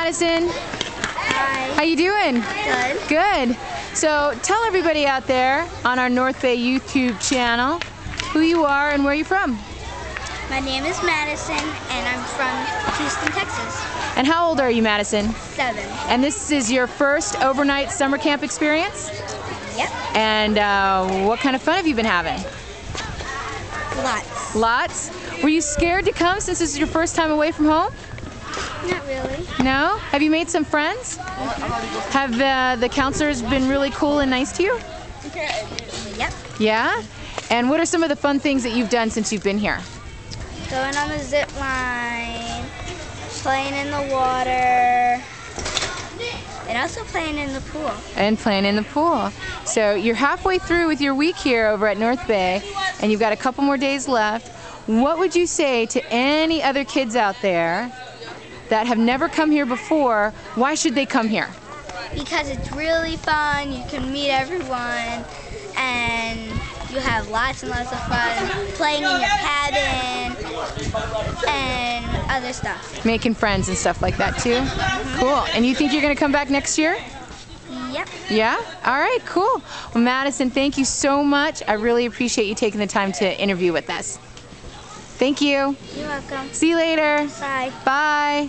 Madison. Hi. How you doing? Good. Good. So tell everybody out there on our North Bay YouTube channel who you are and where you're from. My name is Madison, and I'm from Houston, Texas. And how old are you, Madison? 7. And this is your first overnight summer camp experience? Yep. And what kind of fun have you been having? Lots. Lots? Were you scared to come since this is your first time away from home? Not really. No? Have you made some friends? Have the counselors been really cool and nice to you? Yep. Yeah? And what are some of the fun things that you've done since you've been here? Going on the zip line, playing in the water, and also playing in the pool. And playing in the pool. So you're halfway through with your week here over at North Bay, and you've got a couple more days left. What would you say to any other kids out there that have never come here before? Why should they come here? Because it's really fun, you can meet everyone, and you have lots and lots of fun playing in your cabin and other stuff. Making friends and stuff like that too? Cool. And you think you're going to come back next year? Yep. Yeah? All right, cool. Well, Madison, thank you so much. I really appreciate you taking the time to interview with us. Thank you. You're welcome. See you later. Bye. Bye.